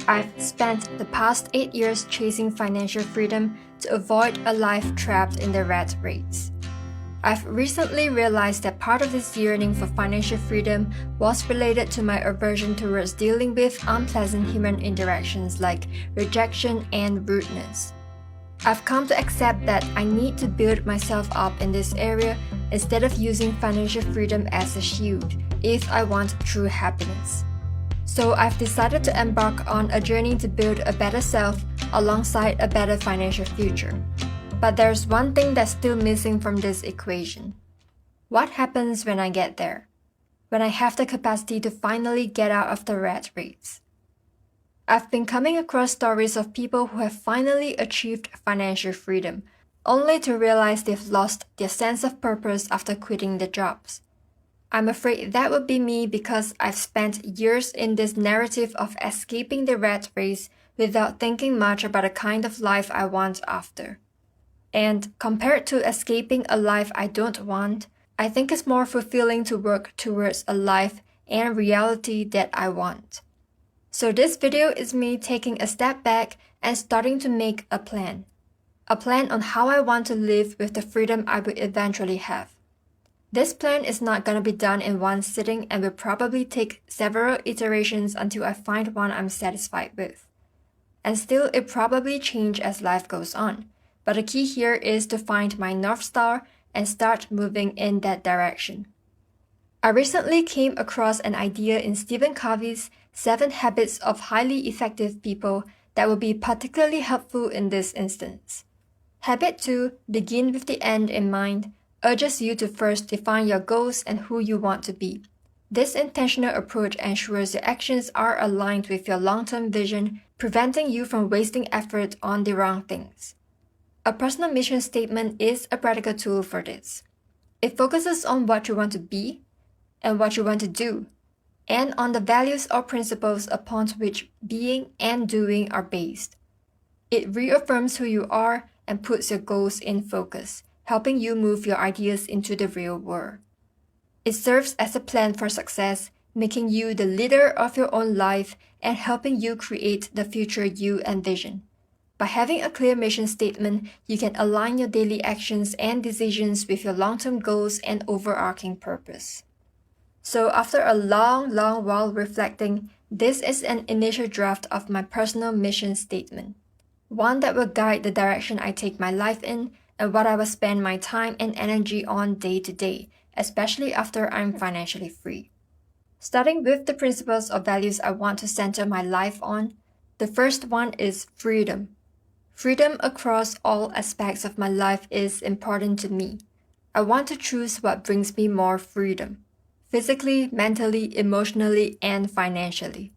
I've spent the past 8 years chasing financial freedom to avoid a life trapped in the rat race. I've recently realized that part of this yearning for financial freedom was related to my aversion towards dealing with unpleasant human interactions like rejection and rudeness. I've come to accept that I need to build myself up in this area instead of using financial freedom as a shield if I want true happiness. So I've decided to embark on a journey to build a better self alongside a better financial future. But there's one thing that's still missing from this equation. What happens when I get there? When I have the capacity to finally get out of the rat race? I've been coming across stories of people who have finally achieved financial freedom, only to realize they've lost their sense of purpose after quitting their jobs. I'm afraid that would be me because I've spent years in this narrative of escaping the rat race without thinking much about the kind of life I want after. And compared to escaping a life I don't want, I think it's more fulfilling to work towards a life and reality that I want. So this video is me taking a step back and starting to make a plan. A plan on how I want to live with the freedom I will eventually have. This plan is not gonna be done in one sitting and will probably take several iterations until I find one I'm satisfied with. And still, it probably changes as life goes on. But the key here is to find my North Star and start moving in that direction. I recently came across an idea in Stephen Covey's 7 Habits of Highly Effective People that will be particularly helpful in this instance. Habit 2, begin with the end in mind, urges you to first define your goals and who you want to be. This intentional approach ensures your actions are aligned with your long-term vision, preventing you from wasting effort on the wrong things. A personal mission statement is a practical tool for this. It focuses on what you want to be and what you want to do, and on the values or principles upon which being and doing are based. It reaffirms who you are and puts your goals in focus, helping you move your ideas into the real world. It serves as a plan for success, making you the leader of your own life and helping you create the future you envision. By having a clear mission statement, you can align your daily actions and decisions with your long-term goals and overarching purpose. So after a long while reflecting, this is an initial draft of my personal mission statement. One that will guide the direction I take my life in and what I will spend my time and energy on day to day, especially after I'm financially free. Starting with the principles or values I want to center my life on, the first one is freedom. Freedom across all aspects of my life is important to me. I want to choose what brings me more freedom, physically, mentally, emotionally, and financially.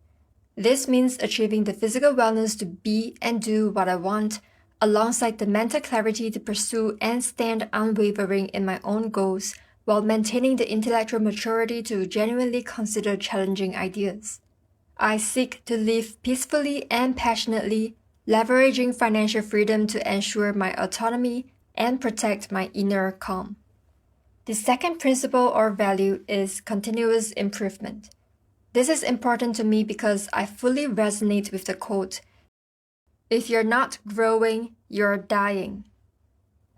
This means achieving the physical wellness to be and do what I want, alongside the mental clarity to pursue and stand unwavering in my own goals, while maintaining the intellectual maturity to genuinely consider challenging ideas. I seek to live peacefully and passionately, leveraging financial freedom to ensure my autonomy and protect my inner calm. The second principle or value is continuous improvement. This is important to me because I fully resonate with the quote, "If you're not growing, you're dying."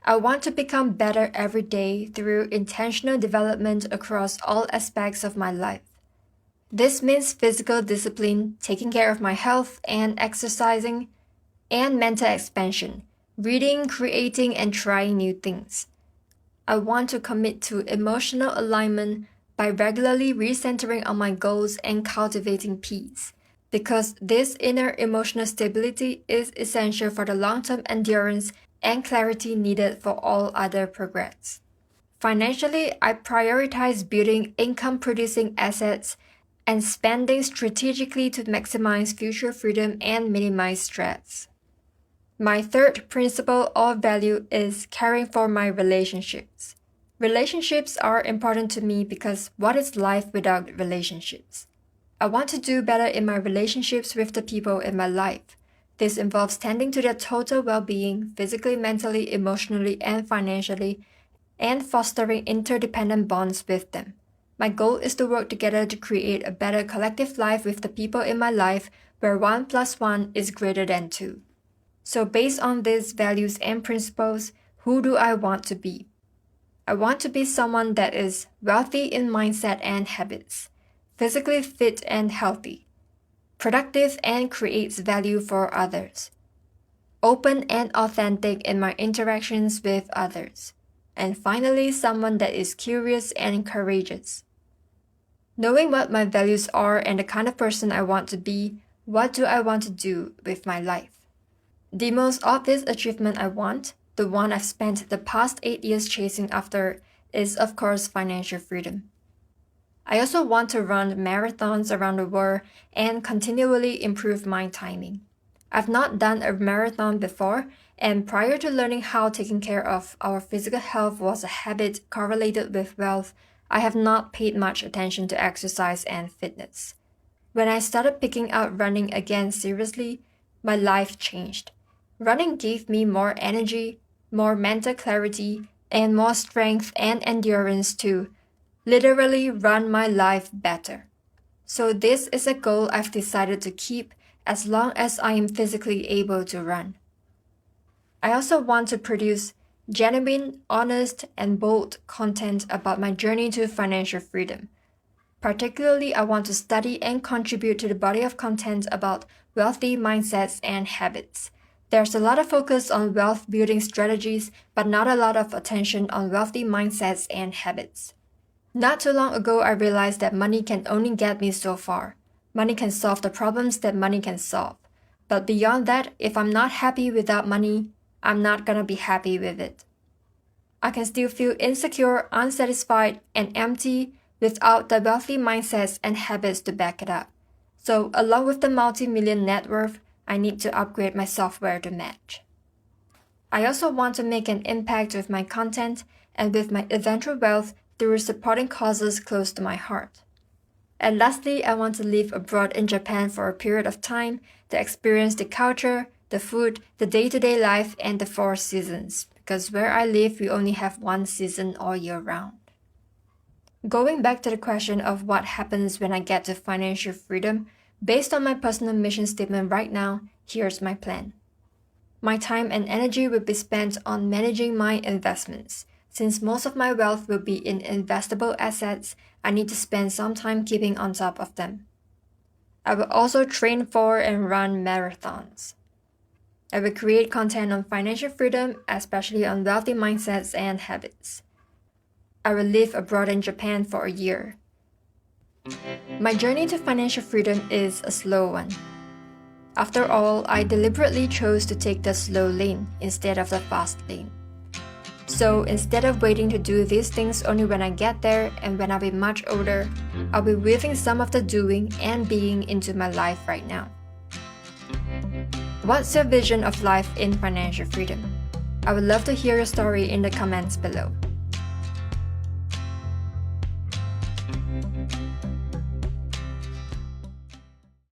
I want to become better every day through intentional development across all aspects of my life. This means physical discipline, taking care of my health and exercising, and mental expansion, reading, creating, and trying new things. I want to commit to emotional alignment by regularly recentering on my goals and cultivating peace, because this inner emotional stability is essential for the long-term endurance and clarity needed for all other progress. Financially, I prioritize building income-producing assets and spending strategically to maximize future freedom and minimize stress. My third principle or value is caring for my relationships. Relationships are important to me because what is life without relationships? I want to do better in my relationships with the people in my life. This involves tending to their total well-being, physically, mentally, emotionally, and financially, and fostering interdependent bonds with them. My goal is to work together to create a better collective life with the people in my life where 1 plus 1 is greater than 2. So based on these values and principles, who do I want to be? I want to be someone that is wealthy in mindset and habits, physically fit and healthy, productive and creates value for others, open and authentic in my interactions with others, and finally someone that is curious and courageous. Knowing what my values are and the kind of person I want to be, what do I want to do with my life? The most obvious achievement I want, the one I've spent the past 8 years chasing after, is of course financial freedom. I also want to run marathons around the world and continually improve my timing. I've not done a marathon before, and prior to learning how taking care of our physical health was a habit correlated with wealth, I have not paid much attention to exercise and fitness. When I started picking up running again seriously, my life changed. Running gave me more energy, more mental clarity, and more strength and endurance to literally run my life better. So this is a goal I've decided to keep as long as I am physically able to run. I also want to produce genuine, honest, and bold content about my journey to financial freedom. Particularly, I want to study and contribute to the body of content about wealthy mindsets and habits. There's a lot of focus on wealth building strategies, but not a lot of attention on wealthy mindsets and habits. Not too long ago, I realized that money can only get me so far. Money can solve the problems that money can solve. But beyond that, if I'm not happy without money, I'm not gonna be happy with it. I can still feel insecure, unsatisfied, and empty without the wealthy mindsets and habits to back it up. So along with the multi-million net worth, I need to upgrade my software to match. I also want to make an impact with my content and with my eventual wealth through supporting causes close to my heart. And lastly, I want to live abroad in Japan for a period of time to experience the culture, the food, the day-to-day life, and the 4 seasons, because where I live, we only have 1 season all year round. Going back to the question of what happens when I get to financial freedom, based on my personal mission statement right now, here's my plan. My time and energy will be spent on managing my investments. Since most of my wealth will be in investable assets, I need to spend some time keeping on top of them. I will also train for and run marathons. I will create content on financial freedom, especially on wealthy mindsets and habits. I will live abroad in Japan for a year. My journey to financial freedom is a slow one. After all, I deliberately chose to take the slow lane instead of the fast lane. So instead of waiting to do these things only when I get there and when I'll be much older, I'll be weaving some of the doing and being into my life right now. What's your vision of life in financial freedom? I would love to hear your story in the comments below.